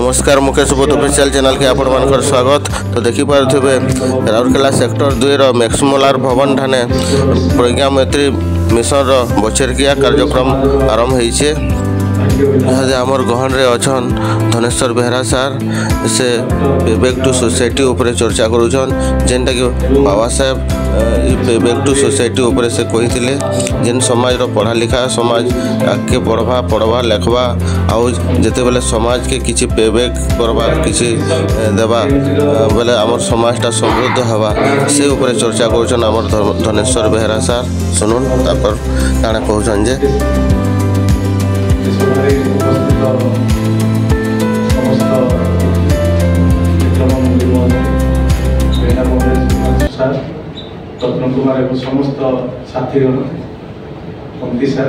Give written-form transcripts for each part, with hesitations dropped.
नमस्कार मुकेश बुध official channel के आपण मानकर स्वागत। तो देखि पारुथिबे राउरकेला सेक्टर 2 रो मैक्समोलार भवन ठाने प्रज्ञा मैत्री मिशन रो बछेरकिया कार्यक्रम आरंभ होइछे। आमर गहन रे अछन धनेश्वर बेहरा सार से बैक टू सोसाइटी ऊपर चर्चा करूछन जेनटा कि Baba Saheb back to society ऊपर से कही जेन समाज रो पढ़ा लिखा समाज आगे पढ़वा लेखवा आउ जिते बेले समाज के किसी पेबैक करवा किसी देवा बेले आमर समाजटा समृद्ध हवा से ऊपर चर्चा करूछन आमर धनेश्वर बेहरा सार। सुनुन तापर काना कहउछन जे रत्न कुमार एवं समस्त साथी बंदी सर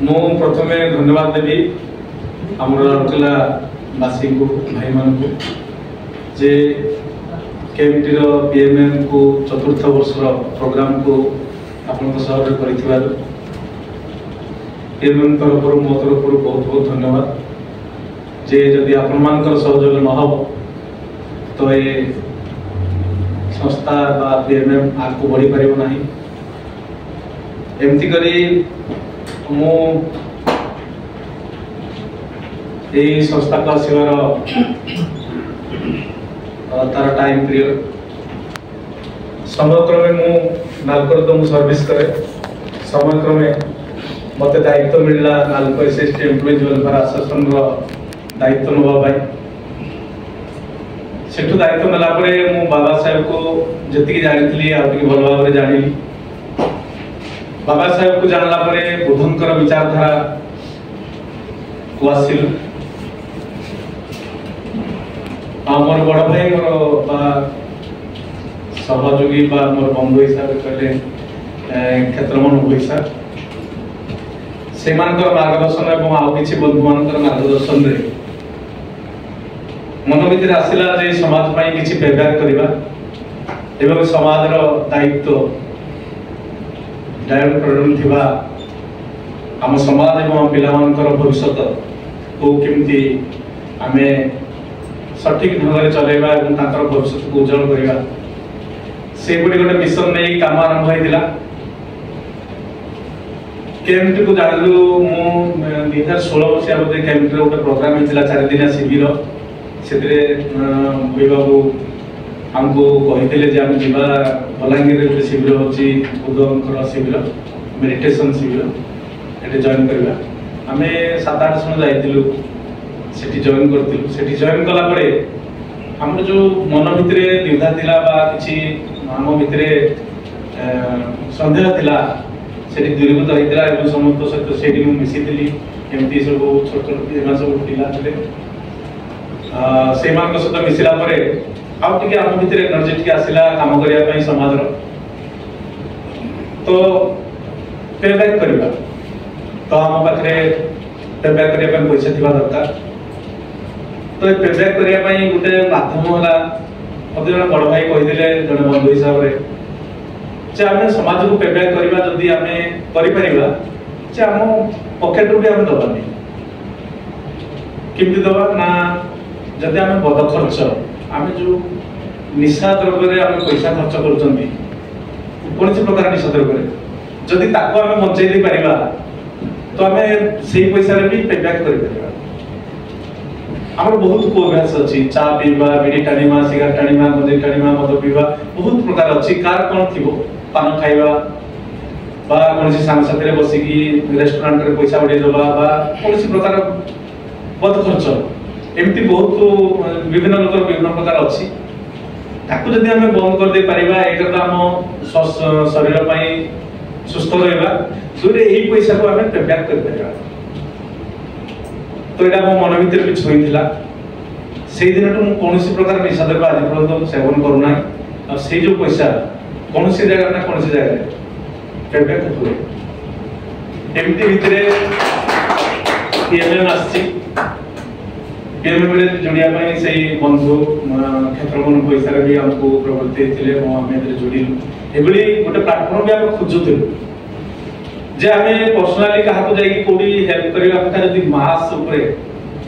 मु प्रथम धन्यवाद देवी आमर राउरकेला वासी को भाई मान को जे केएमटी रो पीएमएम को चतुर्थ वर्ष प्रोग्राम को आपन सहयोग करिथिबा पीएमएम तरफ मो तरफ बहुत बहुत धन्यवाद जे जदि आपन मानकर सहयोग न हो तो ये संस्था बा पीएमएम आगको बढ़ी पारिबो नाही। एमती करी मो ए संस्था का सेवार तार टाइम पीरियड समय क्रमे मु नालकर सर्विस करे समय क्रमे मते दायित्व मिलला NALCO SST employees welfare association रो दायित्व नबा भाई सेठु दायित्व नेला परे मु बाबा साहेब को जति जानिथली आ कि भल भाबरे जानिली बाबा साहेब को जानला परे बुद्धंकर विचारधारा को आसिल हमर बड़ भाई मोर बा सहयोगी बा मोर बंधु हिसाब कहले क्षेत्रमन भैसा सेमानकर मार्गदर्शन एवं आ किछि बंधु मानकर मार्गदर्शन रे मन भीतर आसिला जे समाज पाई किछि पेबैक करिबा एवं समाज रो दायित्व डायरेक्ट प्रोग्राम थिबा हम समाज एवं पिला मानकर भविष्य को केमती आमे सठिक ढंग रे चलेबा एवं ताकर भविष्य को उज्जवल करिबा से गुडी गोटे मिशन नै काम आरंभ होइतिला। केएमटी को जानलु मु 2016 मसिया मध्ये केएमटी रो गोटे प्रोग्राम हितिला 4 दिना शिविर सेतरे बाबू हमको कहिथिले जे हम जिबा बलांगीर रे शिविर होची बुद्धंकर शिविर मेडिटेशन शिविर एटे जॉइन करबा हमें 7-8 जन जाइतिलु सेठी जॉइन करतिलु सेठी जॉइन कला परे हमर जो मन भितरे द्विधा थिला बा किछि हम भितरे संदेह थिला सेठी दूरीभूत होइतिला एवं समस्त सहित सेठी मु मिसितिली एमती सब छोट छोट एमा सब थिला थिले से मान को सहित मिसिला परे आउ टिके हम भितरे एनर्जी टिके आसिला काम करिया पई समाज रो तो पेबैक करबा तो हम पाखरे पेबैक करिया पई पैसा थिबा दरकार तो पेबैक करिया पई गुटे माध्यम होला अबे जण बड़ भाई कहि दिले जण बंधु हिसाब रे जे हम समाज को पेबैक करबा जदी हमें करि परिबा जे हम पॉकेट रू भी हम दबानी किमती दबा ना जदि आम बद खर्च आम जो निशा द्रव्य आम पैसा खर्च कर कौन प्रकार निशा द्रव्य जदि ताको आम बंचाई दे पारिबा तो आम से पैसा भी पेबैक कर पारिबा। आम बहुत कुअभ्यास अच्छी चा पीवा बीड़ी टाणीमा सिगारेट टाणीमा गंजेई टाणीमा मद पीवा बहुत प्रकार अच्छी कार कौन थी पान खाइबा बा कौन सांग साथी बसिकी रेस्टोरेंट रे पैसा उड़े दबा बा कौन प्रकार बद खर्च एमती बहुत विभिन्न लोक विभिन्न प्रकार अच्छी ताकू जदि हमें बंद कर दे परिबा एक तो हम शरीर पई सुस्थ रहबा दूरे एही पैसा को हमें पेबैक कर परिबा। तो एटा मो मन भीतर भी छोइथिला सेही दिन मु कोनोसी प्रकार निशा द्रव्य आज पर्यंत सेवन करू ना आ से जो पैसा कोनोसी जगह ना कोनोसी जगह पेबैक होतले एमती भीतरे पीएमएम आसी पीएमएम रे जोड़िया पई सेही बंधु क्षेत्रमन पैसा भी हमको प्रवृत्ति थिले मो हमें जोड़िलु एबली गोटे प्लेटफॉर्म भी हम खोजुथिलु जे हमें पर्सनली कहा को जाई कोडी हेल्प करबा कथा जदी मास ऊपर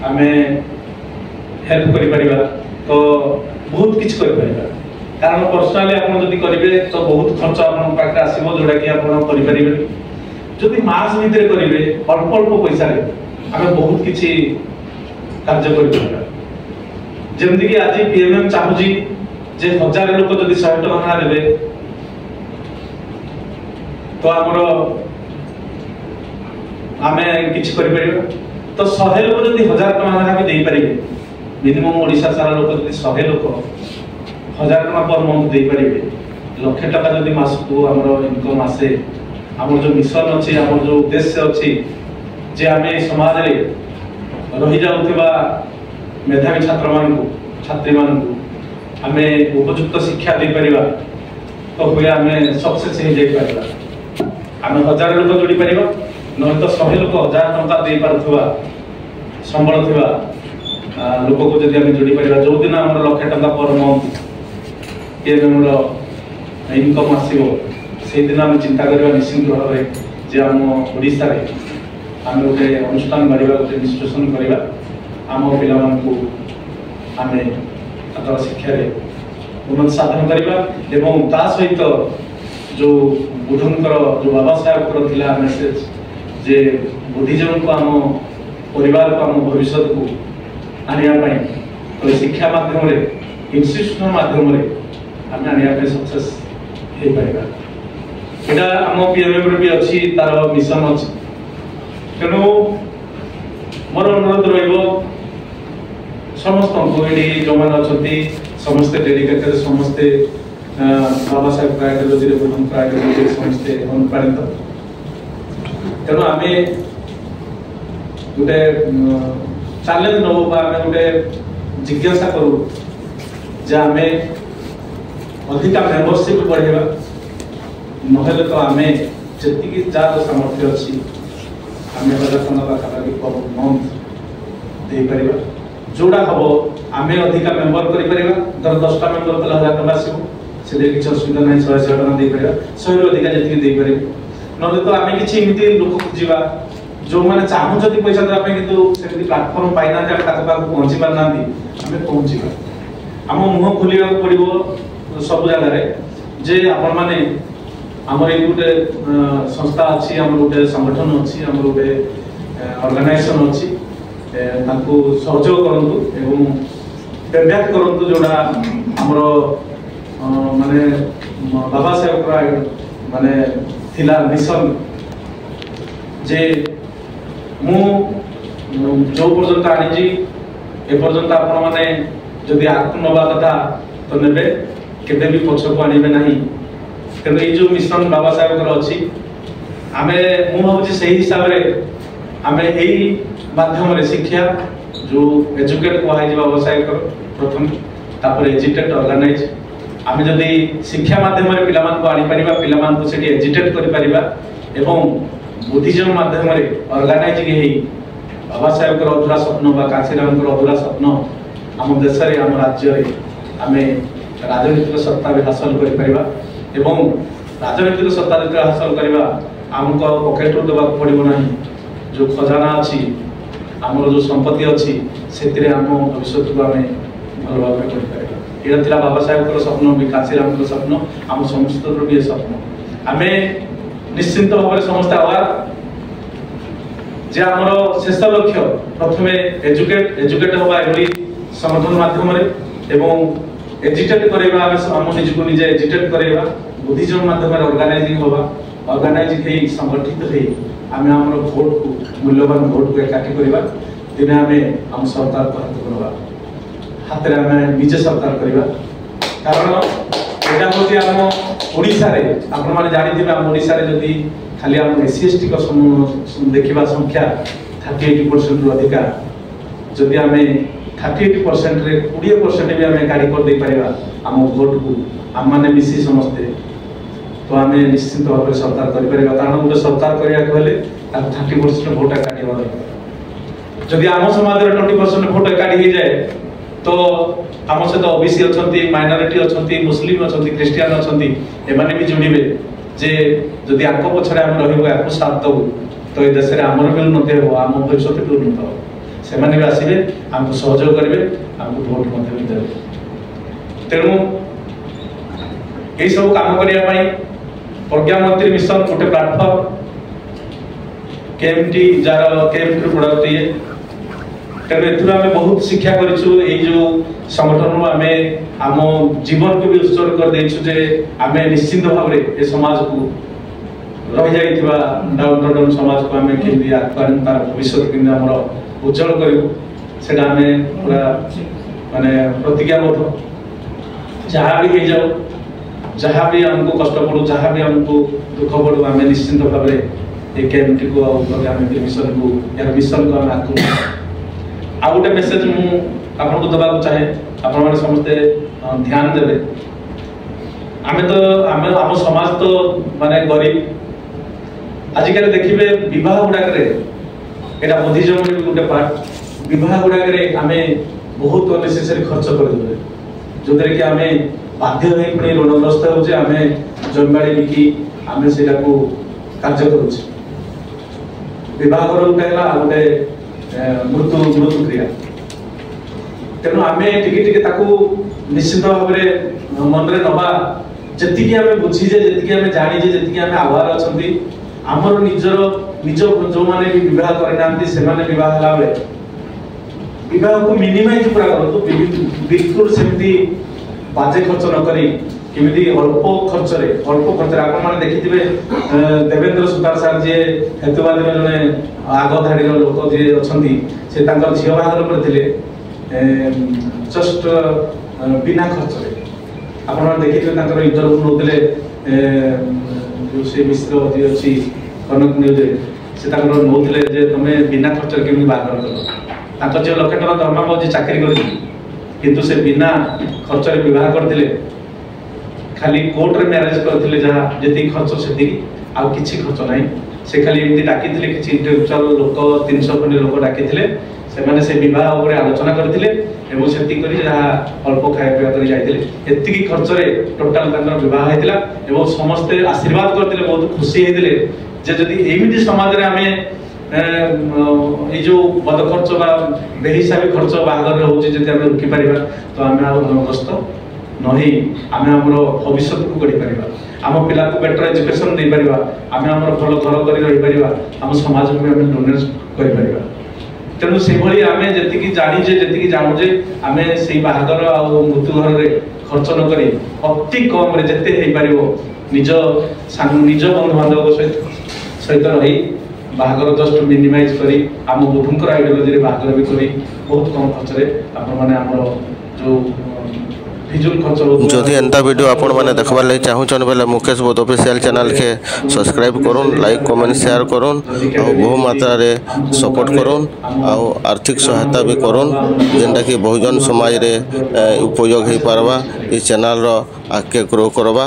आमे हेल्प करि परिबा तो बहुत किछ करि परिबा कारण पर्सनली आपण जदि करिवे तो बहुत खर्च आपण पाखे आसीबो जोडा कि आपण करि परिबे जदि मास भितरे करिवे अल्प अल्प पैसा रे आमे बहुत किछि कार्य करि परिबा जेमति कि आज पीएमएम चाहुजी जे 1000 लोक जदि 100 टका देबे तो हमरो आमे किछि करि परिबा तो 100 लोक जदि 1000 टका भी देई परिबे मिनिमम ओडिसा सारा लोक जदि 100 लोक 1000 टका पर मंथ देई परिबे लाख टका जदि मास को हमरो इनकम आसे हमर जो मिशन अछि हमर जो उद्देश्य अछि जे आमे समाज रे रहि जाउथिबा मेधावी छात्र मान को छात्री मान को आमे उपयुक्त शिक्षा दे परिबा तो हुए आमे सक्सेस हे जाई परिबा आमे 1000 लोक जोडी परिबा न तो 100 लोक 1000 टका दे पारथुवा संबळ थिबा लोक को जदि आमे जोडी परिबा जो दिन हमर लाख टका पर मंथ पीएमएम रो इनकम आसीबो से दिन आमे चिंता करबा निश्चित भाबे जे हम ओडिसा रे आमे गोटे अनुष्ठान करबा गोटे इंस्टीट्यूशन करबा आम पिला मान को आमे अथवा शिक्षा रे उन्नत साधन करबा एवं ता सहित जो बुद्धंकर जो बाबा साहेब कर थिला मेसेज जे बुद्धिजन को आम परिवार को आम भविष्य को आनिया पई तो शिक्षा माध्यम रे इंस्टीट्यूशन माध्यम रे आमे आनिया पे सक्सेस हे परिबा एटा आम पीएमएम रे भी अछि तार मिशन अछि तेणु मोर अनुरोध रहिबो समस्त कोइडी जो मान अछंती समस्त डेडिकेटेड समस्त बाबा साहेब प्रायोजित रे बुद्धं प्रायोजित समस्त अनुप्राणित तेणु आमे गोटे चैलेंज नबो बा आमे गोटे जिज्ञासा करू जे आमे अधिका मेंबरशिप बढ़ेबा नहेले तो आमे जति जार सामर्थ्य अछि आमे 1000 टका पाखापाखि पर मंथ दे परिबा जोड़ा हबो आमे अधिका मेंबर करि परिबा दर 10 टा मेंबर कला 1000 टका आसीबो से दे किछ असुविधा नै 100 टका दे परिबा 100 रो अधिका जति दे परिबो नले तो आमे किछ इमिति लोक खुजिबा जो माने चाहू जति पैसा दरा पे किंतु सेति प्लेटफॉर्म पाइना जे काका पाक पहुंची पार नांदी आमे पहुंचीबा हम मुह खोलिया पड़िबो सब जगह रे जे आपण माने हमर एक गोटे संस्था अछि हमर गोटे संगठन अछि हमर गोटे ऑर्गेनाइजेशन अछि ताको सहयोग करंतु एवं पेबैक करंतु जोडा हमर माने बाबा साहेब का माने थिला मिशन जे मु जो पर्यंत आनिजी ए पर्यंत आपण माने जदि आत्म नबा कथा तो नेबे केबे भी पछ को आनिबे नाही तेणु ये जो मिशन बाबा साहेब अच्छी आम मु भावी से हिसाब से आम यही माध्यम रे शिक्षा जो एजुकेट कहुई बाबा साहेब प्रथम तापर एजुकेट ऑर्गेनाइज आम जदि शिक्षा माध्यम रे पिला मान को आनी परिबा पिला मान को सेठी एजुकेट करि परिबा एवं बुद्धिजन माध्यम रे ऑर्गेनाइज के हेई बाबा साहेब को अधूरा स्वप्न बा काशीराम को अधूरा स्वप्न आम देश रे आम राज्य रे आम राजनीतिक सत्ता भी हासिल करि परिबा एवं राजनीतिक सत्ता हासिल करवा आमको पकेट रू देवा पड़ो ना जो खजाना अच्छी आमर जो संपत्ति अच्छी से आम भविष्य को आम भल भाव कर यहाँ बाबा साहेब स्वप्न भी काशीराम स्वप्न आम समस्त भी स्वप्न आम निश्चिंत भाव में समस्त आवार जे आमर शेष लक्ष्य प्रथम एजुकेट हवा एवं संगठन माध्यम एजुकेट करवा आम निजको निजे एजुकेट करवा बुद्धिजन माध्यम ऑर्गेनाइजिंग होगा ऑर्गेनाइज हे संगठित हे आम आम भोट को मूल्यवान भोट को एकाठी करवा दिने आम आम सरकार को हाथ करवा हाथ रे आम निजे सरकार करवा कारण एटा होती आम ओडिसा रे आपण माने जानि दिबे आम ओडिसा रे जदी खाली आम एससी एसटी को देखिबा संख्या 38% रु अधिका जदी आम 38% रे 20% भी आम गाड़ी कर दे परिबा आम भोट को आम माने मिसी समस्ते तो आम निश्चित भाव में सरकार कर परिबा कारण गोटे सरकार करिया कहले 30% भोट एकाठी होबा जदी आम समाज रे 20% भोट एकाठी हो जाए तो आम सहित ओबीसी अछंती माइनॉरिटी अछंती मुस्लिम अछंती क्रिश्चियन अछंती एमाने भी जोड़िबे जे जदी आको पछरे आम रहिबो आको साथ दउ तो ए देश रे हमर भी उन्नति हो आम भविष्य भी उन्नत हो ସେମାନେ ବି ଆସିବେ ଆମକୁ ସହଯୋଗ କରିବେ ଆମକୁ ଭୋଟ ମଧ୍ୟ ବି ଦେବେ। ତେଣୁ ଏଇସବୁ କାମ କରିବା ପାଇଁ ପ୍ରଜ୍ଞା ମନ୍ତ୍ରୀ ମିଶନ ଗୋଟେ ପ୍ଲାଟଫର୍ମ କେଏମଟି ଯାହାର କେଏମଟି ପ୍ରଡକ୍ଟ ଇଏ। ତେଣୁ ଏଥିରୁ ଆମେ ବହୁତ ଶିକ୍ଷା କରିଛୁ। ଏଇ ଯୋଉ ସଂଗଠନରୁ ଆମେ ଆମ ଜୀବନକୁ ବି ଉତ୍ସର୍ଗ କରିଦେଇଛୁ ଯେ ଆମେ ନିଶ୍ଚିନ୍ତ ଭାବରେ ଏ ସମାଜକୁ ରହିଯାଇଥିବା ଡାଉନ୍ ସମାଜକୁ ଆମେ କେମିତି ଆଗକୁ ତାର ଭବିଷ୍ୟତ କେମିତି ଆମର ଉଜ୍ଜଳ କରିବୁ ସେଟା ଆମେ ପୁରା ମାନେ ପ୍ରତିଜ୍ଞାବଦ୍ଧ। ଯାହା ବି ହେଇଯାଉ, ଯାହା ବି ଆମକୁ କଷ୍ଟ ପଡୁ, ଯାହା ବି ଆମକୁ ଦୁଃଖ ପଡୁ, ଆମେ ନିଶ୍ଚିନ୍ତ ଭାବରେ ଏ କେଏମଟିକୁ ଆଉ ମିଶନକୁ ଆମେ ଆଗକୁ। ଆଉ ଗୋଟେ ମେସେଜ ମୁଁ ଆପଣଙ୍କୁ ଦେବାକୁ ଚାହେଁ, ଆପଣମାନେ ସମସ୍ତେ ଧ୍ୟାନ ଦେବେ। ଆମେ ଆମ ସମାଜ ତ ମାନେ ଗରିବ। ଆଜିକାଲି ଦେଖିବେ ବିବାହ ଗୁଡାକରେ, ଏଇଟା ବୁଦ୍ଧିଜମର ବି ଗୋଟେ ପାର୍ଟ, ବିବାହ ଗୁଡାକରେ ଆମେ ବହୁତ ଅନେସେସରି ଖର୍ଚ୍ଚ କରିଦେବେ, ଯୋଉଥିରେ କି ଆମେ ବାଧ୍ୟ ହୋଇ ପୁଣି ଋଣଗ୍ରସ୍ତ ହେଉଛେ। ଆମେ ଜମିବାଡ଼ି ବିକି ଆମେ ସେଇଟାକୁ କାର୍ଯ୍ୟ କରୁଛେ। ବିବାହର ଗୋଟେ ହେଲା ଆଉ ଗୋଟେ ମୃତ୍ୟୁ କ୍ରିୟା। ତେଣୁ ଆମେ ଟିକେ ଟିକେ ତାକୁ ନିଶ୍ଚିତ ଭାବରେ ମନରେ ନବା। ଯେତିକି ଆମେ ବୁଝିଛେ, ଯେତିକି ଆମେ ଜାଣିଛେ, ଯେତିକି ଆମେ ଆହ୍ୱାନ ଅଛନ୍ତି, ଆମର ନିଜ ଯୋଉମାନେ ବି ବିବାହ କରିନାହାନ୍ତି ସେମାନେ ବିବାହ ହେଲା ବେଳେ ବିବାହକୁ ମିନିମାଇଜ ପୁରା କରନ୍ତୁ। ବିଲକୁଲ ସେମିତି ବାଜେ ଖର୍ଚ୍ଚ ନ କରି କେମିତି ଅଳ୍ପ ଖର୍ଚ୍ଚରେ ଆପଣମାନେ ଦେଖିଥିବେ ଦେବେନ୍ଦ୍ର ସୁତାର ସାର୍ ଯିଏ ହେତୁବାଦୀର ଜଣେ ଆଗ ଧାଡ଼ିର ଲୋକ ଯିଏ ଅଛନ୍ତି, ସେ ତାଙ୍କର ଝିଅ ବାହାଘର କରିଥିଲେ ଜଷ୍ଟ ବିନା ଖର୍ଚ୍ଚରେ। ଆପଣମାନେ ଦେଖିଥିବେ ତାଙ୍କର ଇଣ୍ଟରଭ୍ୟୁ ନେଉଥିଲେ ଯୋଉ ସେ ମିଶ୍ର ଯିଏ ଅଛି କନକ ନ୍ୟୁଜରେ, ସେ ତାଙ୍କର ନେଉଥିଲେ ଯେ ତମେ ବିନା ଖର୍ଚ୍ଚରେ କେମିତି ବାହାଘର କଲ। ତାଙ୍କ ଝିଅ ଲକ୍ଷେ ଟଙ୍କା ଦରମା ପାଉଛି, ଚାକିରି କରିଥିଲେ, କିନ୍ତୁ ସେ ବିନା ଖର୍ଚ୍ଚରେ ବିବାହ କରିଥିଲେ। ଖାଲି କୋର୍ଟରେ ମ୍ୟାରେଜ କରିଥିଲେ, ଯାହା ଯେତିକି ଖର୍ଚ୍ଚ ସେତିକି, ଆଉ କିଛି ଖର୍ଚ୍ଚ ନାହିଁ। ସେ ଖାଲି ଏମିତି ଡାକିଥିଲେ, କିଛି ଇଣ୍ଟେଲେକ୍ଚୁଆଲ ଲୋକ 300 ଖଣ୍ଡେ ଲୋକ ଡାକିଥିଲେ, ସେମାନେ ସେ ବିବାହ ଉପରେ ଆଲୋଚନା କରିଥିଲେ ଏବଂ ସେତିକି କରି ଯାହା ଅଳ୍ପ ଖାଇବା ପିଇବା କରି ଯାଇଥିଲେ। ଏତିକି ଖର୍ଚ୍ଚରେ ଟୋଟାଲ ତାଙ୍କର ବିବାହ ହେଇଥିଲା ଏବଂ ସମସ୍ତେ ଆଶୀର୍ବାଦ କରିଥିଲେ, ବହୁତ ଖୁସି ହେଇଥିଲେ ଯେ ଯଦି ଏମିତି ସମାଜରେ ଆମେ ଏଇ ଯୋଉ ବଦ ଖର୍ଚ୍ଚ ବା ବେହିସାବୀ ଖର୍ଚ୍ଚ ବାହାଘରରେ ହଉଛି ଯଦି ଆମେ ରୋକିପାରିବା ତ ଆମେ ଆଉ ଋଣଗ୍ରସ୍ତ ନହେଇ ଆମେ ଆମର ଭବିଷ୍ୟତକୁ ଗଢ଼ିପାରିବା, ଆମ ପିଲାକୁ ବେଟର ଏଜୁକେସନ ଦେଇପାରିବା, ଆମେ ଆମର ଭଲ ଘର କରି ରହିପାରିବା, ଆମ ସମାଜକୁ ବି ଆମେ ଡୋନେଟ୍ କରିପାରିବା। ତେଣୁ ସେଇଭଳି ଆମେ ଯେତିକି ଜାଣିଛେ, ଯେତିକି ଜାଣୁଛେ, ଆମେ ସେଇ ବାହାଘର ଆଉ ମୃତ୍ୟୁ ଘରରେ ଖର୍ଚ୍ଚ ନ କରି ଅତି କମରେ ଯେତେ ହେଇପାରିବ ନିଜ ବନ୍ଧୁବାନ୍ଧବ ସହିତ ରହି ବାହାଘର ଜଷ୍ଟ ମିନିମାଇଜ କରି ଆମ ବଧୂଙ୍କର ଆଇଡିଓଲୋଜିରେ ବାହାଘର ବି କରି ବହୁତ କମ ଖର୍ଚ୍ଚରେ ଆପଣମାନେ ଆମର ଯୋଉ যদি এন্তা ভিডিও আপন মানে দেখবার লাগি চাহুছন বেলে মুকেশ বোধ অফিসিয়াল চ্যানেল কে সবসক্রাইব করুন, লাইক কমেন্ট শেয়ার করুন, আর বহু মাত্রারে সপোর্ট করুন, আর আর্থিক সহায়তা भी করুন, যেটা কি বহুজন সমাজরে উপযোগ হয়ে পারবা, এই চ্যানেলর আগে গ্রো করবা।